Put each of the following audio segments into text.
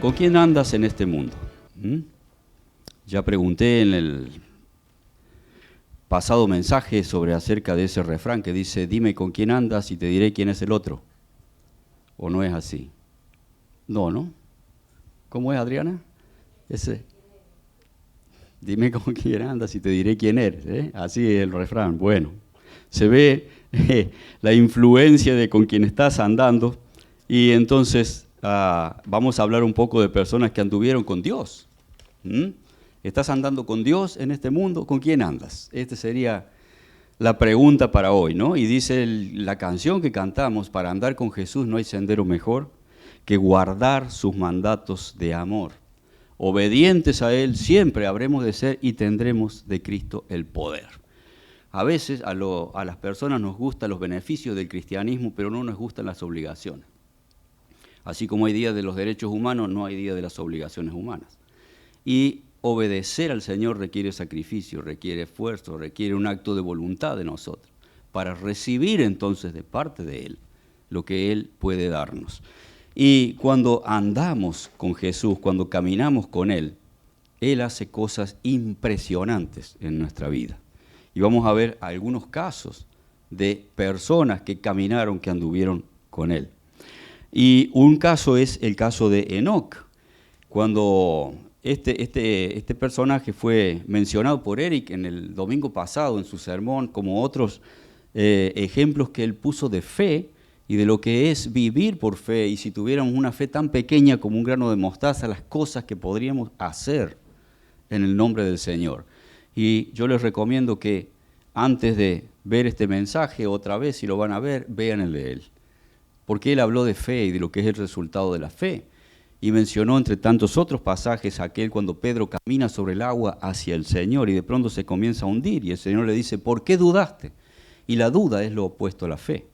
¿Con quién andas en este mundo? Ya pregunté en el pasado mensaje acerca de ese refrán que dice, dime con quién andas y te diré quién es el otro. ¿O no es así? No. ¿Cómo es, Adriana? Ese. Dime con quién andas y te diré quién eres. Así es el refrán. Bueno, se ve la influencia de con quién estás andando y entonces vamos a hablar un poco de personas que anduvieron con Dios. ¿Estás andando con Dios en este mundo? ¿Con quién andas? Esta sería la pregunta para hoy, ¿no? Y dice la canción que cantamos, para andar con Jesús no hay sendero mejor que guardar sus mandatos de amor. Obedientes a Él siempre habremos de ser y tendremos de Cristo el poder. A veces a las personas nos gustan los beneficios del cristianismo, pero no nos gustan las obligaciones. Así como hay día de los derechos humanos, no hay día de las obligaciones humanas. Y obedecer al Señor requiere sacrificio, requiere esfuerzo, requiere un acto de voluntad de nosotros, para recibir entonces de parte de Él lo que Él puede darnos. Y cuando andamos con Jesús, cuando caminamos con Él, Él hace cosas impresionantes en nuestra vida. Y vamos a ver algunos casos de personas que caminaron, que anduvieron con Él. Y un caso es el caso de Enoc. Cuando este personaje fue mencionado por Eric en el domingo pasado en su sermón, como otros ejemplos que él puso de fe, y de lo que es vivir por fe, y si tuviéramos una fe tan pequeña como un grano de mostaza, las cosas que podríamos hacer en el nombre del Señor. Y yo les recomiendo que antes de ver este mensaje otra vez, si lo van a ver, vean el de él. Porque él habló de fe y de lo que es el resultado de la fe. Y mencionó entre tantos otros pasajes aquel cuando Pedro camina sobre el agua hacia el Señor y de pronto se comienza a hundir y el Señor le dice, ¿por qué dudaste? Y la duda es lo opuesto a la fe.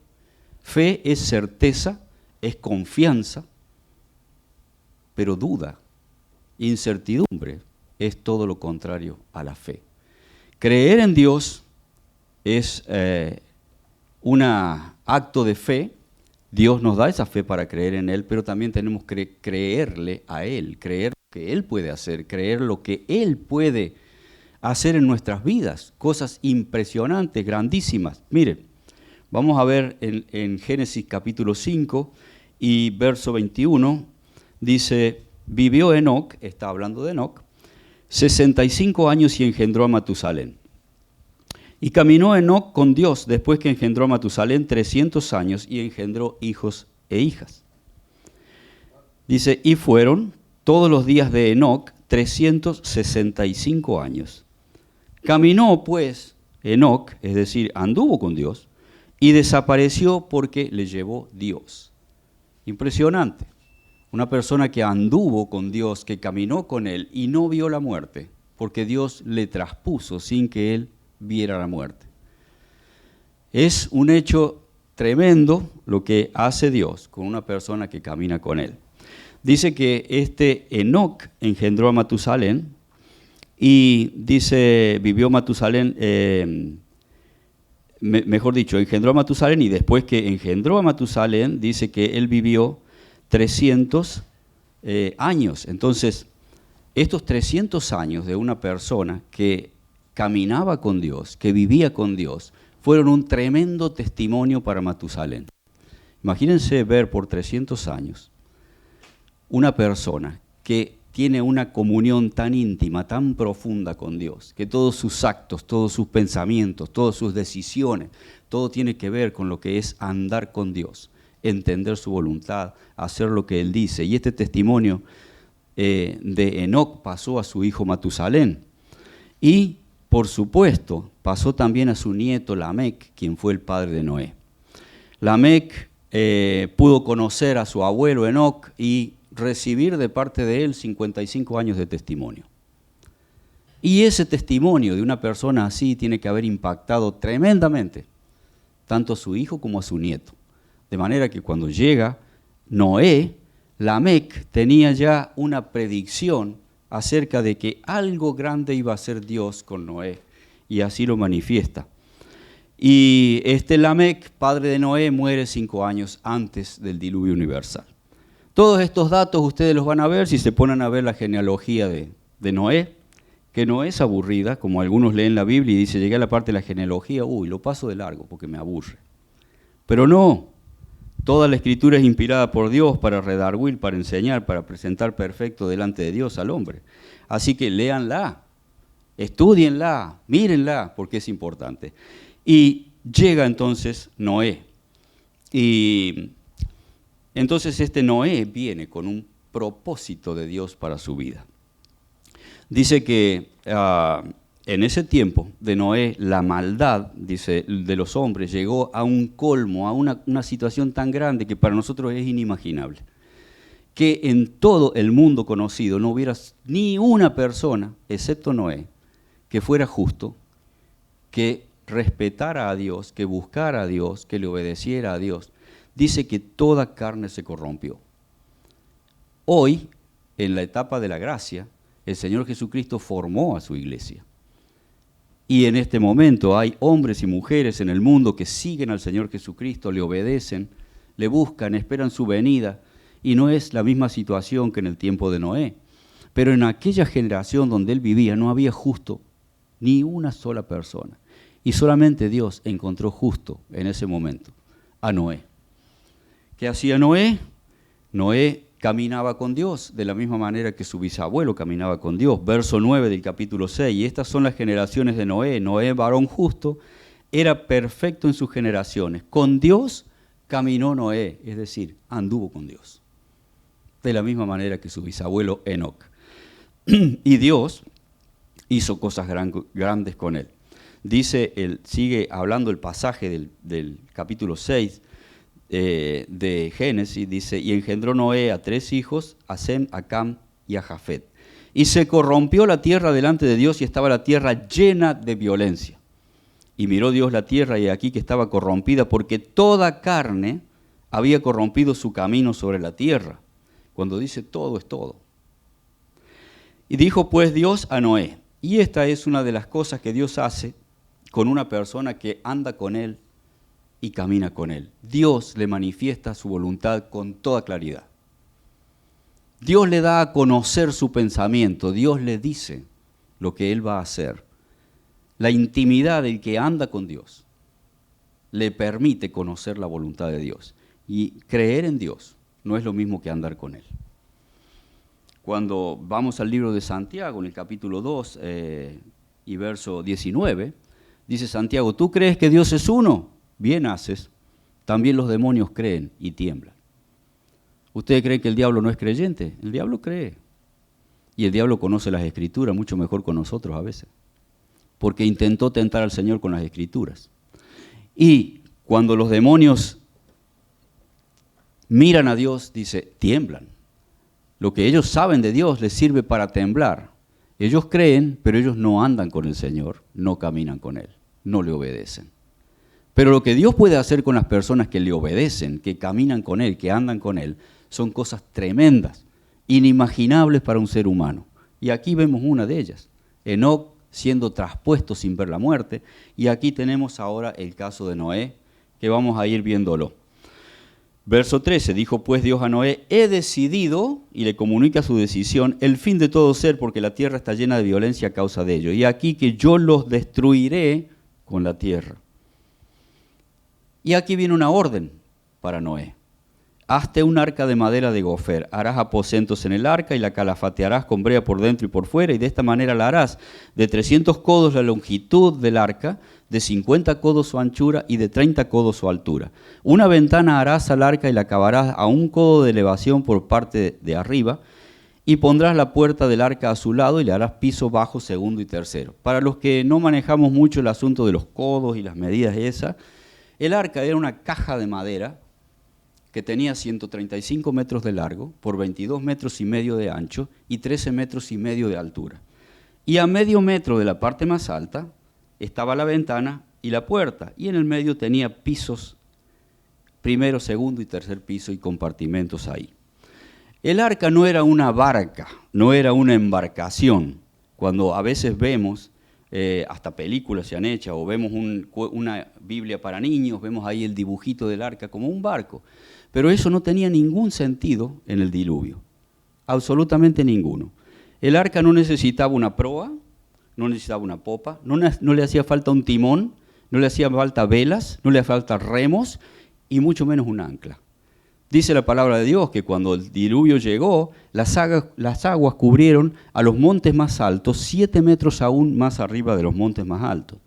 Fe es certeza, es confianza, pero duda, incertidumbre, es todo lo contrario a la fe. Creer en Dios es un acto de fe. Dios nos da esa fe para creer en Él, pero también tenemos que creerle a Él, creer lo que Él puede hacer, creer lo que Él puede hacer en nuestras vidas, cosas impresionantes, grandísimas. Miren. Vamos a ver en Génesis capítulo 5 y verso 21, dice, vivió Enoc, está hablando de Enoc, 65 años y engendró a Matusalén. Y caminó Enoc con Dios después que engendró a Matusalén 300 años y engendró hijos e hijas. Dice, y fueron todos los días de Enoc 365 años. Caminó pues Enoc, es decir, anduvo con Dios, y desapareció porque le llevó Dios. Impresionante. Una persona que anduvo con Dios, que caminó con Él y no vio la muerte, porque Dios le traspuso sin que Él viera la muerte. Es un hecho tremendo lo que hace Dios con una persona que camina con Él. Dice que Enoc engendró a Matusalén y dice, vivió Matusalén... Mejor dicho, engendró a Matusalén y después que engendró a Matusalén, dice que él vivió 300 años. Entonces, estos 300 años de una persona que caminaba con Dios, que vivía con Dios, fueron un tremendo testimonio para Matusalén. Imagínense ver por 300 años una persona que tiene una comunión tan íntima, tan profunda con Dios, que todos sus actos, todos sus pensamientos, todas sus decisiones, todo tiene que ver con lo que es andar con Dios, entender su voluntad, hacer lo que Él dice. Y este testimonio de Enoc pasó a su hijo Matusalén. Y, por supuesto, pasó también a su nieto Lamec, quien fue el padre de Noé. Lamec pudo conocer a su abuelo Enoc y recibir de parte de él 55 años de testimonio. Y ese testimonio de una persona así tiene que haber impactado tremendamente tanto a su hijo como a su nieto. De manera que cuando llega Noé, Lamec tenía ya una predicción acerca de que algo grande iba a hacer Dios con Noé, y así lo manifiesta. Y Lamec, padre de Noé, muere 5 años antes del diluvio universal. Todos estos datos ustedes los van a ver si se ponen a ver la genealogía de Noé, que no es aburrida, como algunos leen la Biblia y dicen, llegué a la parte de la genealogía, lo paso de largo porque me aburre. Pero no, toda la Escritura es inspirada por Dios para redarguir, para enseñar, para presentar perfecto delante de Dios al hombre. Así que léanla, estúdienla, mírenla, porque es importante. Y llega entonces Noé. Y entonces este Noé viene con un propósito de Dios para su vida. Dice que en ese tiempo de Noé, la maldad, dice, de los hombres llegó a un colmo, a una situación tan grande que para nosotros es inimaginable. Que en todo el mundo conocido no hubiera ni una persona, excepto Noé, que fuera justo, que respetara a Dios, que buscara a Dios, que le obedeciera a Dios. Dice que toda carne se corrompió. Hoy, en la etapa de la gracia, el Señor Jesucristo formó a su iglesia. Y en este momento hay hombres y mujeres en el mundo que siguen al Señor Jesucristo, le obedecen, le buscan, esperan su venida. Y no es la misma situación que en el tiempo de Noé. Pero en aquella generación donde él vivía no había justo ni una sola persona. Y solamente Dios encontró justo en ese momento a Noé. ¿Qué hacía Noé? Noé caminaba con Dios de la misma manera que su bisabuelo caminaba con Dios. Verso 9 del capítulo 6. Y estas son las generaciones de Noé. Noé, varón justo, era perfecto en sus generaciones. Con Dios caminó Noé, es decir, anduvo con Dios. De la misma manera que su bisabuelo Enoc. Y Dios hizo cosas grandes con él. Dice, sigue hablando el pasaje del capítulo 6 de Génesis, dice, y engendró Noé a 3 hijos, a Sem, a Cam y a Jafet. Y se corrompió la tierra delante de Dios y estaba la tierra llena de violencia. Y miró Dios la tierra y aquí que estaba corrompida porque toda carne había corrompido su camino sobre la tierra. Cuando dice todo es todo. Y dijo pues Dios a Noé, y esta es una de las cosas que Dios hace con una persona que anda con él y camina con él. Dios le manifiesta su voluntad con toda claridad. Dios le da a conocer su pensamiento, Dios le dice lo que él va a hacer. La intimidad del que anda con Dios le permite conocer la voluntad de Dios. Y creer en Dios no es lo mismo que andar con él. Cuando vamos al libro de Santiago, en el capítulo 2 y verso 19, dice Santiago, ¿tú crees que Dios es uno? Bien haces, también los demonios creen y tiemblan. ¿Ustedes creen que el diablo no es creyente? El diablo cree. Y el diablo conoce las Escrituras mucho mejor que nosotros a veces, porque intentó tentar al Señor con las Escrituras. Y cuando los demonios miran a Dios, dice, tiemblan. Lo que ellos saben de Dios les sirve para temblar. Ellos creen, pero ellos no andan con el Señor, no caminan con Él, no le obedecen. Pero lo que Dios puede hacer con las personas que le obedecen, que caminan con Él, que andan con Él, son cosas tremendas, inimaginables para un ser humano. Y aquí vemos una de ellas, Enoc siendo traspuesto sin ver la muerte, y aquí tenemos ahora el caso de Noé, que vamos a ir viéndolo. Verso 13, dijo pues Dios a Noé, he decidido, y le comunica su decisión, el fin de todo ser, porque la tierra está llena de violencia a causa de ello. Y aquí que yo los destruiré con la tierra. Y aquí viene una orden para Noé. Hazte un arca de madera de gofer, harás aposentos en el arca y la calafatearás con brea por dentro y por fuera, y de esta manera la harás de 300 codos la longitud del arca, de 50 codos su anchura y de 30 codos su altura. Una ventana harás al arca y la acabarás a 1 codo de elevación por parte de arriba, y pondrás la puerta del arca a su lado y le harás piso bajo, segundo y tercero. Para los que no manejamos mucho el asunto de los codos y las medidas esas, el arca era una caja de madera que tenía 135 metros de largo por 22 metros y medio de ancho y 13 metros y medio de altura. Y a medio metro de la parte más alta estaba la ventana y la puerta, y en el medio tenía pisos, primero, segundo y tercer piso y compartimentos ahí. El arca no era una barca, no era una embarcación. Cuando a veces vemos, hasta películas se han hecho, o vemos una Biblia para niños, vemos ahí el dibujito del arca como un barco. Pero eso no tenía ningún sentido en el diluvio, absolutamente ninguno. El arca no necesitaba una proa, no necesitaba una popa, no le hacía falta un timón, no le hacía falta velas, no le hacía falta remos y mucho menos un ancla. Dice la palabra de Dios que cuando el diluvio llegó, las aguas cubrieron a los montes más altos, 7 metros aún más arriba de los montes más altos.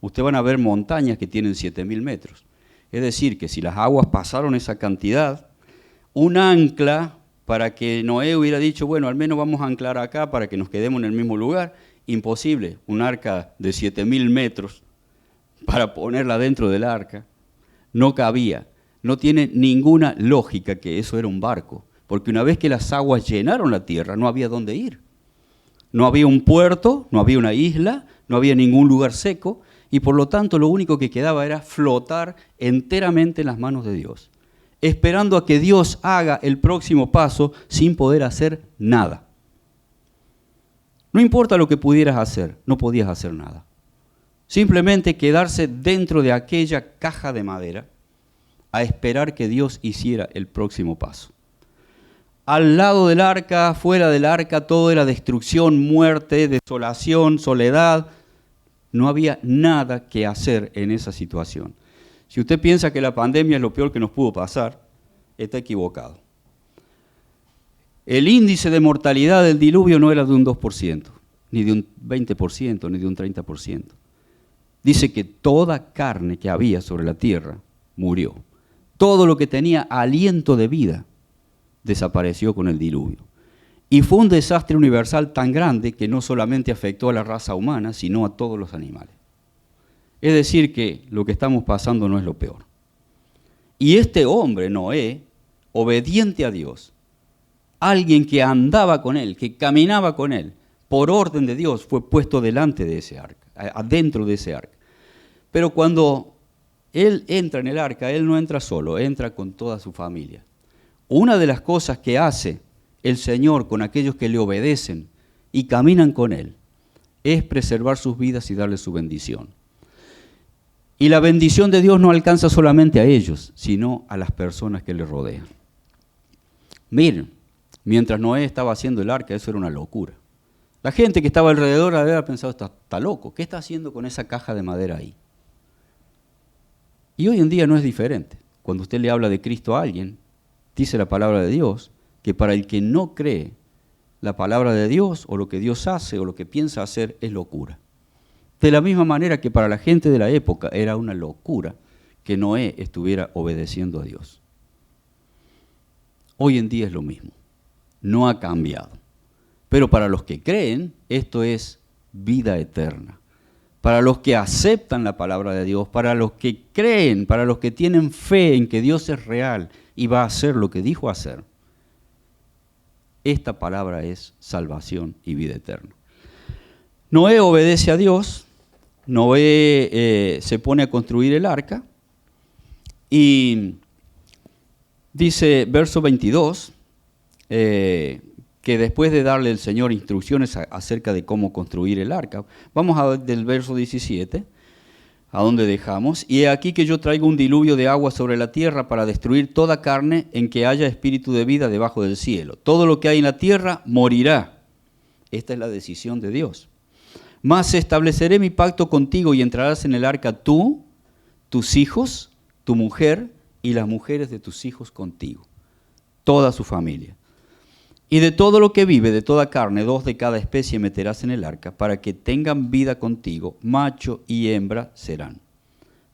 Ustedes van a ver montañas que tienen 7.000 metros. Es decir, que si las aguas pasaron esa cantidad, un ancla para que Noé hubiera dicho, bueno, al menos vamos a anclar acá para que nos quedemos en el mismo lugar, imposible. Un arca de 7.000 metros para ponerla dentro del arca, no cabía. No tiene ninguna lógica que eso era un barco, porque una vez que las aguas llenaron la tierra, no había dónde ir. No había un puerto, no había una isla, no había ningún lugar seco, y por lo tanto lo único que quedaba era flotar enteramente en las manos de Dios, esperando a que Dios haga el próximo paso sin poder hacer nada. No importa lo que pudieras hacer, no podías hacer nada. Simplemente quedarse dentro de aquella caja de madera a esperar que Dios hiciera el próximo paso. Al lado del arca, fuera del arca, todo era destrucción, muerte, desolación, soledad. No había nada que hacer en esa situación. Si usted piensa que la pandemia es lo peor que nos pudo pasar, está equivocado. El índice de mortalidad del diluvio no era de un 2%, ni de un 20%, ni de un 30%. Dice que toda carne que había sobre la tierra murió. Todo lo que tenía aliento de vida desapareció con el diluvio. Y fue un desastre universal tan grande que no solamente afectó a la raza humana, sino a todos los animales. Es decir, que lo que estamos pasando no es lo peor. Y este hombre, Noé, obediente a Dios, alguien que andaba con él, que caminaba con él, por orden de Dios, fue puesto delante de ese arca, adentro de ese arca. Pero cuando él entra en el arca, él no entra solo, entra con toda su familia. Una de las cosas que hace el Señor con aquellos que le obedecen y caminan con Él es preservar sus vidas y darles su bendición. Y la bendición de Dios no alcanza solamente a ellos, sino a las personas que le rodean. Miren, mientras Noé estaba haciendo el arca, eso era una locura. La gente que estaba alrededor había pensado, está loco, ¿qué está haciendo con esa caja de madera ahí? Y hoy en día no es diferente. Cuando usted le habla de Cristo a alguien, dice la palabra de Dios, que para el que no cree la palabra de Dios o lo que Dios hace o lo que piensa hacer es locura. De la misma manera que para la gente de la época era una locura que Noé estuviera obedeciendo a Dios. Hoy en día es lo mismo, no ha cambiado. Pero para los que creen, esto es vida eterna. Para los que aceptan la palabra de Dios, para los que creen, para los que tienen fe en que Dios es real y va a hacer lo que dijo hacer, esta palabra es salvación y vida eterna. Noé obedece a Dios, Noé se pone a construir el arca y dice, verso 22, que después de darle el Señor instrucciones acerca de cómo construir el arca, vamos a ver del verso 17, a donde dejamos, y he aquí que yo traigo un diluvio de agua sobre la tierra para destruir toda carne en que haya espíritu de vida debajo del cielo. Todo lo que hay en la tierra morirá. Esta es la decisión de Dios. Mas estableceré mi pacto contigo y entrarás en el arca tú, tus hijos, tu mujer y las mujeres de tus hijos contigo, toda su familia. Y de todo lo que vive, de toda carne, 2 de cada especie meterás en el arca, para que tengan vida contigo, macho y hembra serán.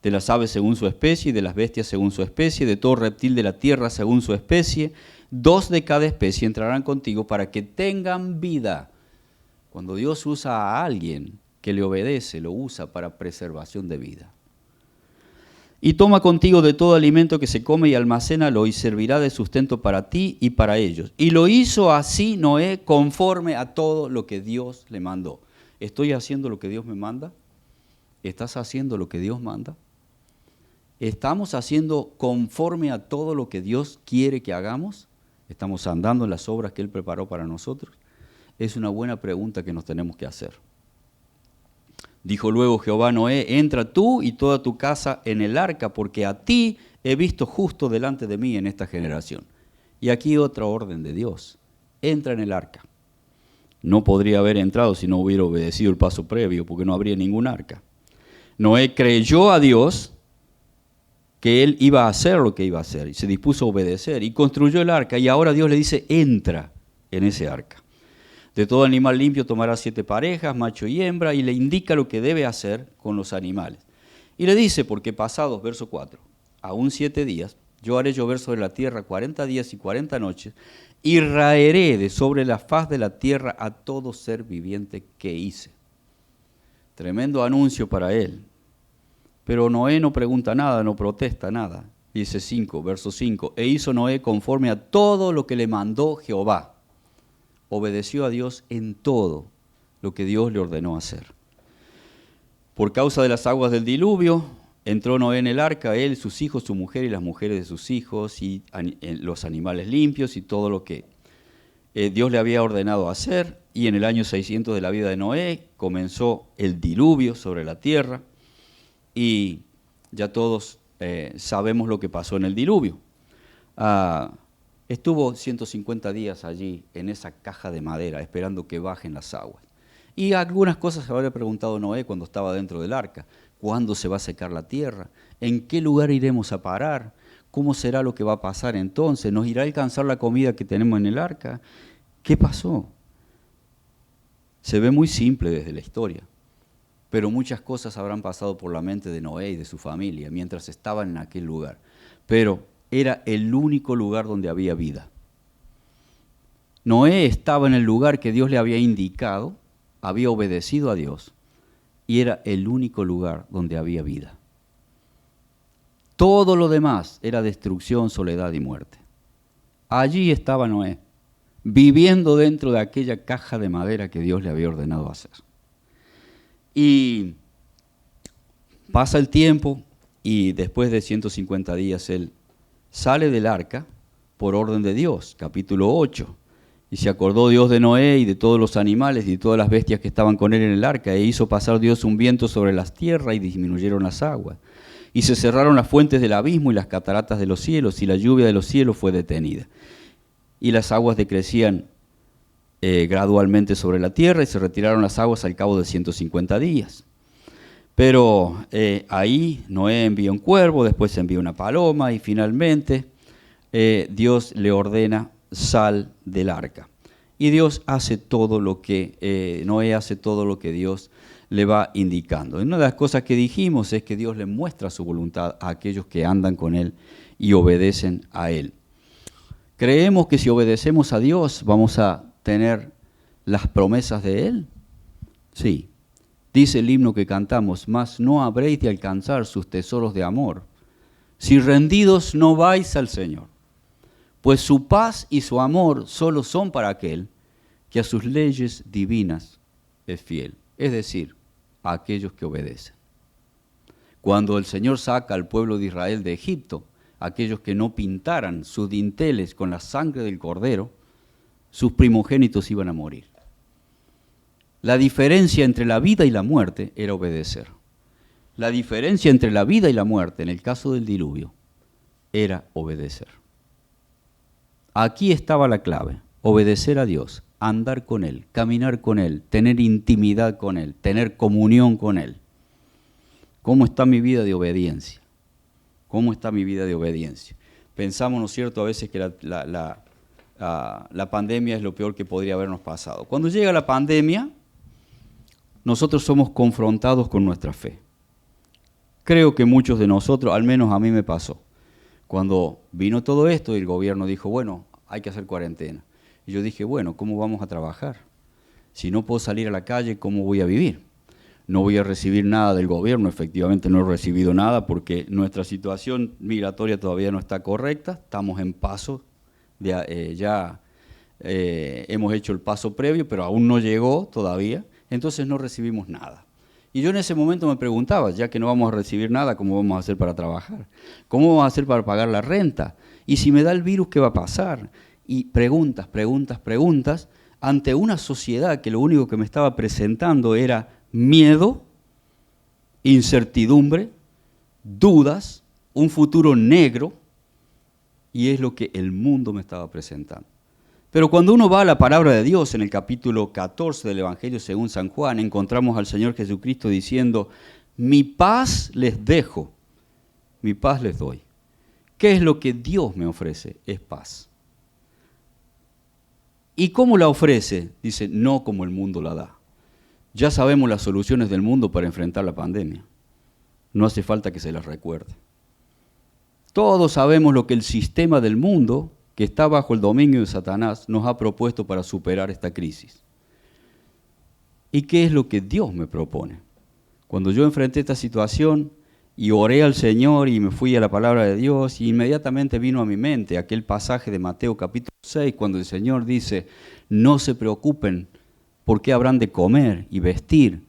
De las aves según su especie, y de las bestias según su especie, de todo reptil de la tierra según su especie, 2 de cada especie entrarán contigo para que tengan vida. Cuando Dios usa a alguien que le obedece, lo usa para preservación de vida. Y toma contigo de todo alimento que se come y almacénalo y servirá de sustento para ti y para ellos. Y lo hizo así Noé conforme a todo lo que Dios le mandó. ¿Estoy haciendo lo que Dios me manda? ¿Estás haciendo lo que Dios manda? ¿Estamos haciendo conforme a todo lo que Dios quiere que hagamos? ¿Estamos andando en las obras que Él preparó para nosotros? Es una buena pregunta que nos tenemos que hacer. Dijo luego Jehová a Noé, entra tú y toda tu casa en el arca, porque a ti he visto justo delante de mí en esta generación. Y aquí otra orden de Dios. Entra en el arca. No podría haber entrado si no hubiera obedecido el paso previo, porque no habría ningún arca. Noé creyó a Dios que él iba a hacer lo que iba a hacer, y se dispuso a obedecer, y construyó el arca, y ahora Dios le dice, entra en ese arca. De todo animal limpio tomará 7 parejas, macho y hembra, y le indica lo que debe hacer con los animales. Y le dice, porque pasados, verso 4, aún 7 días, yo haré llover sobre la tierra 40 días y 40 noches, y raeré de sobre la faz de la tierra a todo ser viviente que hice. Tremendo anuncio para él. Pero Noé no pregunta nada, no protesta nada. Dice verso 5, e hizo Noé conforme a todo lo que le mandó Jehová. Obedeció a Dios en todo lo que Dios le ordenó hacer. Por causa de las aguas del diluvio, entró Noé en el arca, él, sus hijos, su mujer y las mujeres de sus hijos, y los animales limpios y todo lo que Dios le había ordenado hacer. Y en el año 600 de la vida de Noé comenzó el diluvio sobre la tierra. Y ya todos sabemos lo que pasó en el diluvio. Estuvo 150 días allí en esa caja de madera esperando que bajen las aguas. Y algunas cosas se habría preguntado Noé cuando estaba dentro del arca. ¿Cuándo se va a secar la tierra? ¿En qué lugar iremos a parar? ¿Cómo será lo que va a pasar entonces? ¿Nos irá a alcanzar la comida que tenemos en el arca? ¿Qué pasó? Se ve muy simple desde la historia. Pero muchas cosas habrán pasado por la mente de Noé y de su familia mientras estaban en aquel lugar. Pero era el único lugar donde había vida. Noé estaba en el lugar que Dios le había indicado, había obedecido a Dios, y era el único lugar donde había vida. Todo lo demás era destrucción, soledad y muerte. Allí estaba Noé, viviendo dentro de aquella caja de madera que Dios le había ordenado hacer. Y pasa el tiempo y después de 150 días él sale del arca por orden de Dios, capítulo 8. Y se acordó Dios de Noé y de todos los animales y de todas las bestias que estaban con él en el arca, e hizo pasar Dios un viento sobre las tierras y disminuyeron las aguas. Y se cerraron las fuentes del abismo y las cataratas de los cielos, y la lluvia de los cielos fue detenida. Y las aguas decrecían gradualmente sobre la tierra, y se retiraron las aguas al cabo de 150 días. Pero ahí Noé envía un cuervo, después envía una paloma, y finalmente Dios le ordena, sal del arca. Y Dios hace todo lo que, Noé hace todo lo que Dios le va indicando. Y una de las cosas que dijimos es que Dios le muestra su voluntad a aquellos que andan con Él y obedecen a Él. Creemos que si obedecemos a Dios vamos a tener las promesas de Él. Sí, dice el himno que cantamos, mas no habréis de alcanzar sus tesoros de amor, si rendidos no vais al Señor, pues su paz y su amor solo son para aquel que a sus leyes divinas es fiel, es decir, a aquellos que obedecen. Cuando el Señor saca al pueblo de Israel de Egipto, aquellos que no pintaran sus dinteles con la sangre del cordero, sus primogénitos iban a morir. La diferencia entre la vida y la muerte era obedecer. La diferencia entre la vida y la muerte, en el caso del diluvio, era obedecer. Aquí estaba la clave, obedecer a Dios, andar con Él, caminar con Él, tener intimidad con Él, tener comunión con Él. ¿Cómo está mi vida de obediencia? ¿Cómo está mi vida de obediencia? Pensamos, ¿no es cierto?, a veces que la pandemia es lo peor que podría habernos pasado. Cuando llega la pandemia, nosotros somos confrontados con nuestra fe. Creo que muchos de nosotros, al menos a mí me pasó, cuando vino todo esto y el gobierno dijo, bueno, hay que hacer cuarentena. Y yo dije, bueno, ¿cómo vamos a trabajar? Si no puedo salir a la calle, ¿cómo voy a vivir? No voy a recibir nada del gobierno, efectivamente no he recibido nada porque nuestra situación migratoria todavía no está correcta, estamos en paso, hemos hecho el paso previo, pero aún no llegó todavía, entonces no recibimos nada. Y yo en ese momento me preguntaba, ya que no vamos a recibir nada, ¿cómo vamos a hacer para trabajar? ¿Cómo vamos a hacer para pagar la renta? Y si me da el virus, ¿qué va a pasar? Y preguntas, ante una sociedad que lo único que me estaba presentando era miedo, incertidumbre, dudas, un futuro negro, y es lo que el mundo me estaba presentando. Pero cuando uno va a la palabra de Dios, en el capítulo 14 del Evangelio según San Juan, encontramos al Señor Jesucristo diciendo, mi paz les dejo, mi paz les doy. ¿Qué es lo que Dios me ofrece? Es paz. ¿Y cómo la ofrece? Dice, no como el mundo la da. Ya sabemos las soluciones del mundo para enfrentar la pandemia. No hace falta que se las recuerde. Todos sabemos lo que el sistema del mundo, que está bajo el dominio de Satanás, nos ha propuesto para superar esta crisis. ¿Y qué es lo que Dios me propone? Cuando yo enfrenté esta situación y oré al Señor y me fui a la palabra de Dios, y inmediatamente vino a mi mente aquel pasaje de Mateo capítulo 6, cuando el Señor dice, no se preocupen por qué habrán de comer y vestir.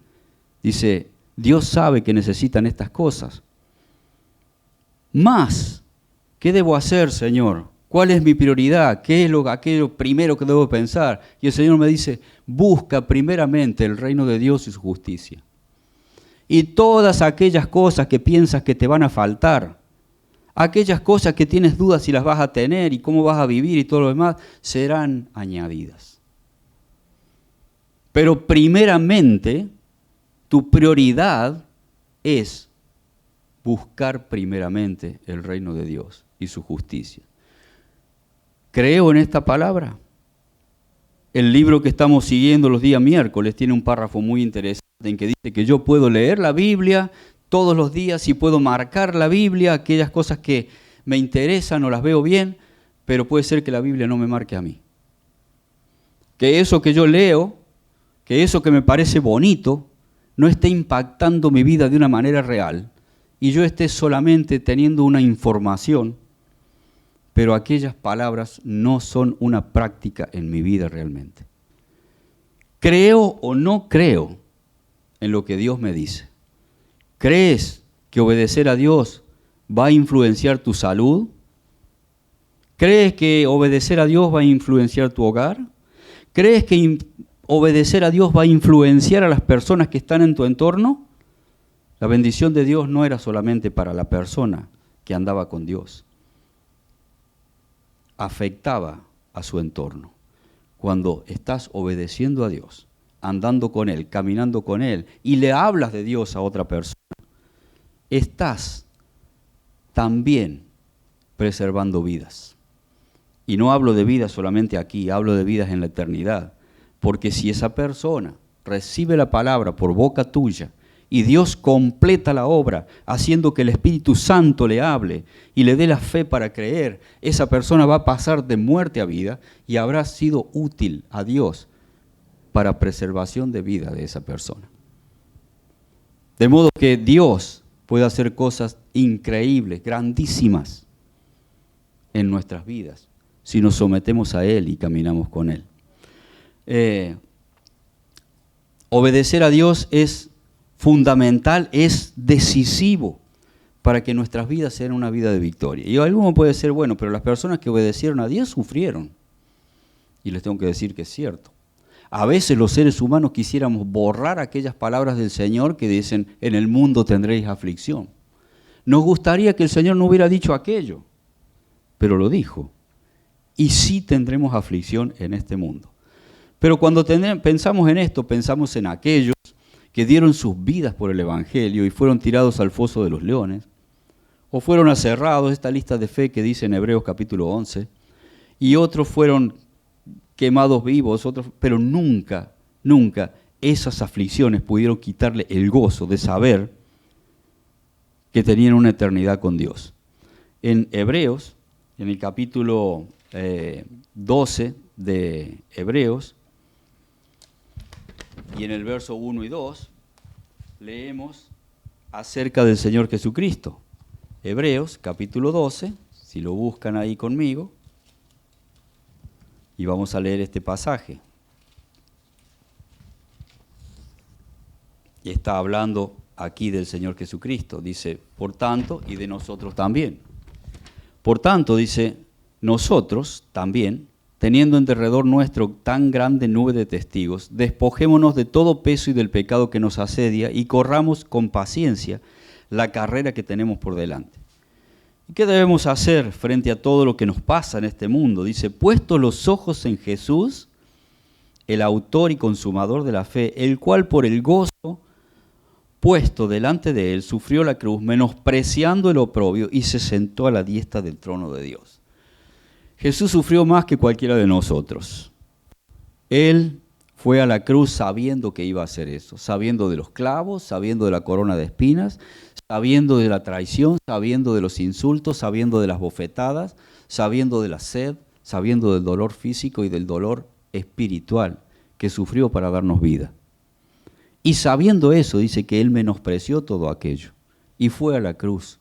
Dice, Dios sabe que necesitan estas cosas. Más, ¿qué debo hacer, Señor? ¿Cuál es mi prioridad? ¿Qué es aquello primero que debo pensar? Y el Señor me dice, busca primeramente el reino de Dios y su justicia. Y todas aquellas cosas que piensas que te van a faltar, aquellas cosas que tienes dudas si las vas a tener y cómo vas a vivir y todo lo demás, serán añadidas. Pero primeramente, tu prioridad es buscar primeramente el reino de Dios y su justicia. Creo en esta palabra. El libro que estamos siguiendo los días miércoles tiene un párrafo muy interesante en que dice que yo puedo leer la Biblia todos los días y puedo marcar la Biblia, aquellas cosas que me interesan o las veo bien, pero puede ser que la Biblia no me marque a mí. Que eso que yo leo, que eso que me parece bonito, no esté impactando mi vida de una manera real y yo esté solamente teniendo una información, pero aquellas palabras no son una práctica en mi vida realmente. ¿Creo o no creo en lo que Dios me dice? ¿Crees que obedecer a Dios va a influenciar tu salud? ¿Crees que obedecer a Dios va a influenciar tu hogar? ¿Crees que obedecer a Dios va a influenciar a las personas que están en tu entorno? La bendición de Dios no era solamente para la persona que andaba con Dios. Afectaba a su entorno. Cuando estás obedeciendo a Dios, andando con Él, caminando con Él, y le hablas de Dios a otra persona, estás también preservando vidas. Y no hablo de vidas solamente aquí, hablo de vidas en la eternidad. Porque si esa persona recibe la palabra por boca tuya y Dios completa la obra haciendo que el Espíritu Santo le hable y le dé la fe para creer, esa persona va a pasar de muerte a vida y habrá sido útil a Dios para preservación de vida de esa persona. De modo que Dios puede hacer cosas increíbles, grandísimas en nuestras vidas si nos sometemos a Él y caminamos con Él. Obedecer a Dios es fundamental, es decisivo para que nuestras vidas sean una vida de victoria. Y alguno puede ser, bueno, pero las personas que obedecieron a Dios sufrieron. Y les tengo que decir que es cierto. A veces los seres humanos quisiéramos borrar aquellas palabras del Señor que dicen, en el mundo tendréis aflicción. Nos gustaría que el Señor no hubiera dicho aquello, pero lo dijo. Y sí tendremos aflicción en este mundo. Pero cuando pensamos en esto, pensamos en aquellos que dieron sus vidas por el Evangelio y fueron tirados al foso de los leones, o fueron aserrados, esta lista de fe que dice en Hebreos capítulo 11, y otros fueron quemados vivos, otros, pero nunca esas aflicciones pudieron quitarle el gozo de saber que tenían una eternidad con Dios. En Hebreos, en el capítulo 12 de Hebreos, y en el verso 1 y 2, leemos acerca del Señor Jesucristo. Hebreos, capítulo 12, si lo buscan ahí conmigo, y vamos a leer este pasaje. Y está hablando aquí del Señor Jesucristo. Dice, por tanto, y de nosotros también. Por tanto, dice, nosotros también, teniendo en derredor nuestro tan grande nube de testigos, despojémonos de todo peso y del pecado que nos asedia y corramos con paciencia la carrera que tenemos por delante. ¿Y qué debemos hacer frente a todo lo que nos pasa en este mundo? Dice, puestos los ojos en Jesús, el autor y consumador de la fe, el cual por el gozo puesto delante de él sufrió la cruz, menospreciando el oprobio, y se sentó a la diestra del trono de Dios. Jesús sufrió más que cualquiera de nosotros. Él fue a la cruz sabiendo que iba a hacer eso, sabiendo de los clavos, sabiendo de la corona de espinas, sabiendo de la traición, sabiendo de los insultos, sabiendo de las bofetadas, sabiendo de la sed, sabiendo del dolor físico y del dolor espiritual que sufrió para darnos vida. Y sabiendo eso, dice que Él menospreció todo aquello y fue a la cruz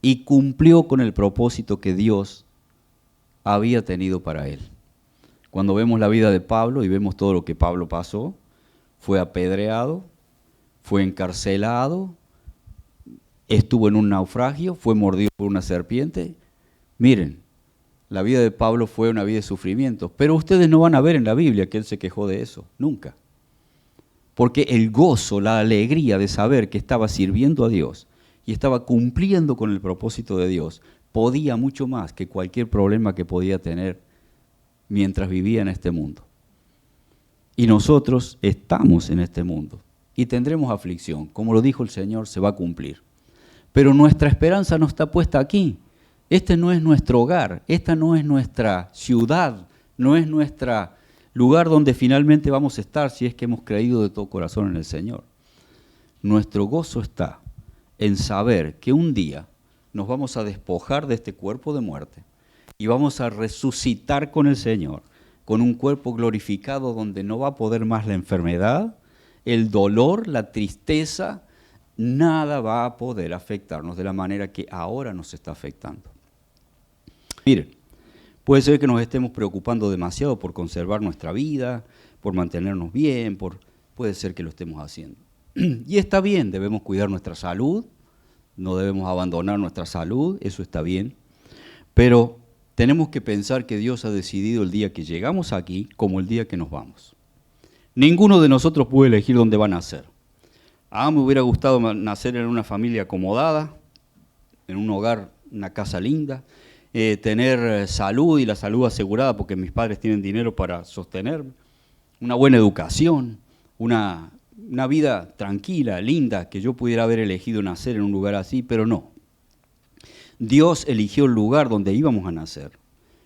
y cumplió con el propósito que Dios había tenido para Él. Cuando vemos la vida de Pablo y vemos todo lo que Pablo pasó, fue apedreado, fue encarcelado, estuvo en un naufragio, fue mordido por una serpiente. Miren, la vida de Pablo fue una vida de sufrimiento, pero ustedes no van a ver en la Biblia que él se quejó de eso, nunca. Porque el gozo, la alegría de saber que estaba sirviendo a Dios y estaba cumpliendo con el propósito de Dios, podía mucho más que cualquier problema que podía tener mientras vivía en este mundo. Y nosotros estamos en este mundo y tendremos aflicción. Como lo dijo el Señor, se va a cumplir. Pero nuestra esperanza no está puesta aquí. Este no es nuestro hogar, esta no es nuestra ciudad, no es nuestro lugar donde finalmente vamos a estar si es que hemos creído de todo corazón en el Señor. Nuestro gozo está en saber que un día nos vamos a despojar de este cuerpo de muerte y vamos a resucitar con el Señor, con un cuerpo glorificado donde no va a poder más la enfermedad, el dolor, la tristeza, nada va a poder afectarnos de la manera que ahora nos está afectando. Miren, puede ser que nos estemos preocupando demasiado por conservar nuestra vida, por mantenernos bien, puede ser que lo estemos haciendo. Y está bien, debemos cuidar nuestra salud, no debemos abandonar nuestra salud, eso está bien, pero tenemos que pensar que Dios ha decidido el día que llegamos aquí como el día que nos vamos. Ninguno de nosotros puede elegir dónde va a nacer. Me hubiera gustado nacer en una familia acomodada, en un hogar, una casa linda, tener salud y la salud asegurada porque mis padres tienen dinero para sostenerme, una buena educación, una vida tranquila, linda, que yo pudiera haber elegido nacer en un lugar así, pero no. Dios eligió el lugar donde íbamos a nacer,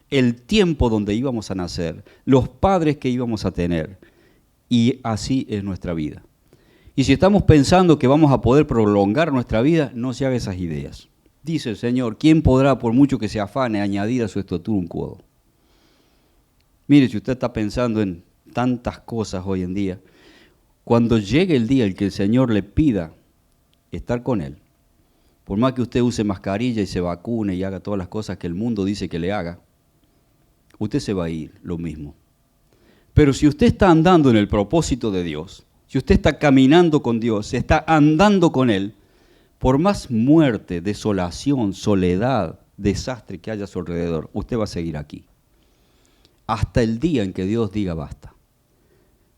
el tiempo donde íbamos a nacer, los padres que íbamos a tener, y así es nuestra vida. Y si estamos pensando que vamos a poder prolongar nuestra vida, no se haga esas ideas. Dice el Señor, ¿quién podrá, por mucho que se afane, añadir a su estatura un codo? Mire, si usted está pensando en tantas cosas hoy en día, cuando llegue el día en que el Señor le pida estar con Él, por más que usted use mascarilla y se vacune y haga todas las cosas que el mundo dice que le haga, usted se va a ir, lo mismo. Pero si usted está andando en el propósito de Dios, si usted está caminando con Dios, está andando con Él, por más muerte, desolación, soledad, desastre que haya a su alrededor, usted va a seguir aquí. Hasta el día en que Dios diga basta.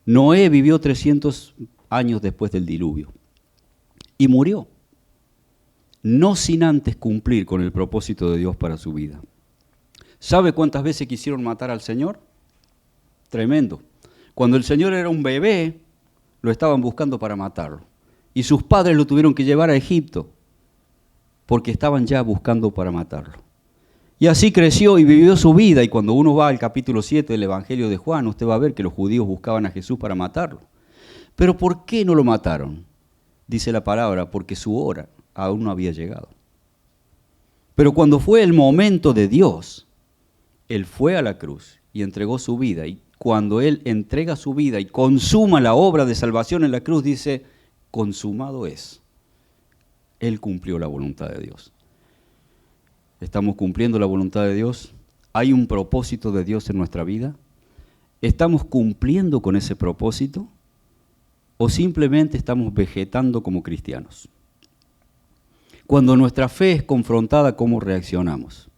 Noé vivió 300 años después del diluvio y murió, no sin antes cumplir con el propósito de Dios para su vida. ¿Sabe cuántas veces quisieron matar al Señor? Tremendo. Cuando el Señor era un bebé, lo estaban buscando para matarlo. Y sus padres lo tuvieron que llevar a Egipto, porque estaban ya buscando para matarlo. Y así creció y vivió su vida, y cuando uno va al capítulo 7 del Evangelio de Juan, usted va a ver que los judíos buscaban a Jesús para matarlo. Pero ¿por qué no lo mataron? Dice la palabra, porque su hora aún no había llegado. Pero cuando fue el momento de Dios, Él fue a la cruz y entregó su vida, y cuando Él entrega su vida y consuma la obra de salvación en la cruz, dice, consumado es. Él cumplió la voluntad de Dios. ¿Estamos cumpliendo la voluntad de Dios? ¿Hay un propósito de Dios en nuestra vida? ¿Estamos cumpliendo con ese propósito? ¿O simplemente estamos vegetando como cristianos? Cuando nuestra fe es confrontada, ¿cómo reaccionamos?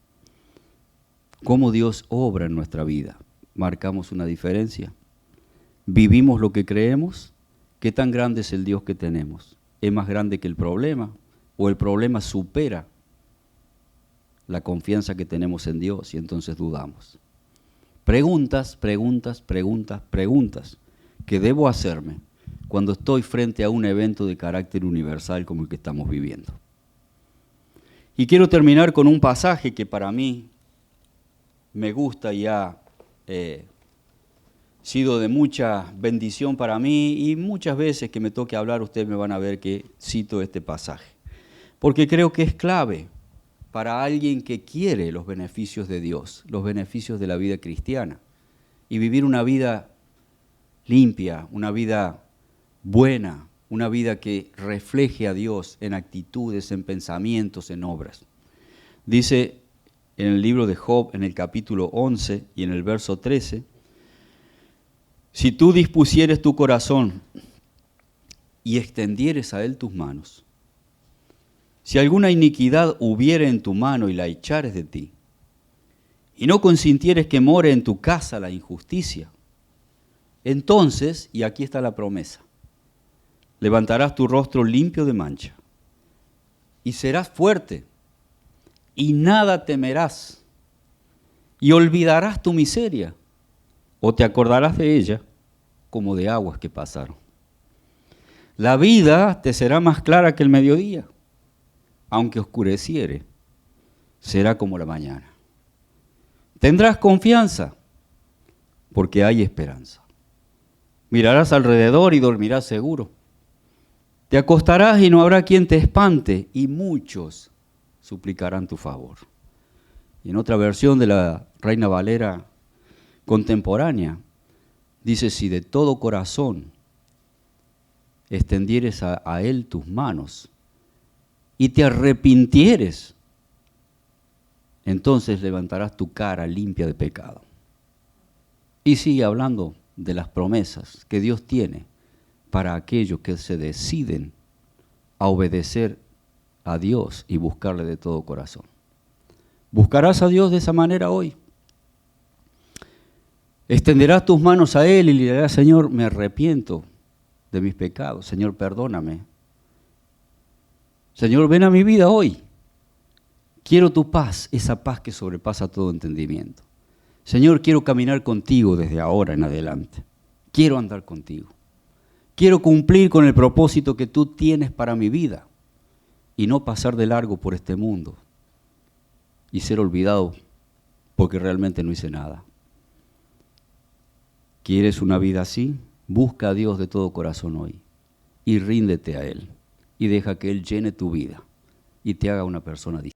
¿Cómo Dios obra en nuestra vida? ¿Marcamos una diferencia? ¿Vivimos lo que creemos? ¿Qué tan grande es el Dios que tenemos? ¿Es más grande que el problema? ¿O el problema supera la confianza que tenemos en Dios y entonces dudamos. Preguntas, preguntas, preguntas, preguntas que debo hacerme cuando estoy frente a un evento de carácter universal como el que estamos viviendo. Y quiero terminar con un pasaje que para mí me gusta y ha sido de mucha bendición para mí, y muchas veces que me toque hablar ustedes me van a ver que cito este pasaje, porque creo que es clave para alguien que quiere los beneficios de Dios, los beneficios de la vida cristiana, y vivir una vida limpia, una vida buena, una vida que refleje a Dios en actitudes, en pensamientos, en obras. Dice en el libro de Job, en el capítulo 11 y en el verso 13, si tú dispusieres tu corazón y extendieres a él tus manos, si alguna iniquidad hubiere en tu mano y la echares de ti, y no consintieres que more en tu casa la injusticia, entonces, y aquí está la promesa, levantarás tu rostro limpio de mancha, y serás fuerte, y nada temerás, y olvidarás tu miseria, o te acordarás de ella como de aguas que pasaron. La vida te será más clara que el mediodía, aunque oscureciere, será como la mañana. Tendrás confianza, porque hay esperanza. Mirarás alrededor y dormirás seguro. Te acostarás y no habrá quien te espante, y muchos suplicarán tu favor. Y en otra versión de la Reina Valera contemporánea, dice, si de todo corazón extendieres a él tus manos y te arrepintieres, entonces levantarás tu cara limpia de pecado. Y sigue hablando de las promesas que Dios tiene para aquellos que se deciden a obedecer a Dios y buscarle de todo corazón. ¿Buscarás a Dios de esa manera hoy? Extenderás tus manos a Él y le dirás, Señor, me arrepiento de mis pecados. Señor, perdóname. Señor, ven a mi vida hoy. Quiero tu paz, esa paz que sobrepasa todo entendimiento. Señor, quiero caminar contigo desde ahora en adelante. Quiero andar contigo. Quiero cumplir con el propósito que tú tienes para mi vida y no pasar de largo por este mundo y ser olvidado porque realmente no hice nada. ¿Quieres una vida así? Busca a Dios de todo corazón hoy y ríndete a Él y deja que Él llene tu vida y te haga una persona distinta.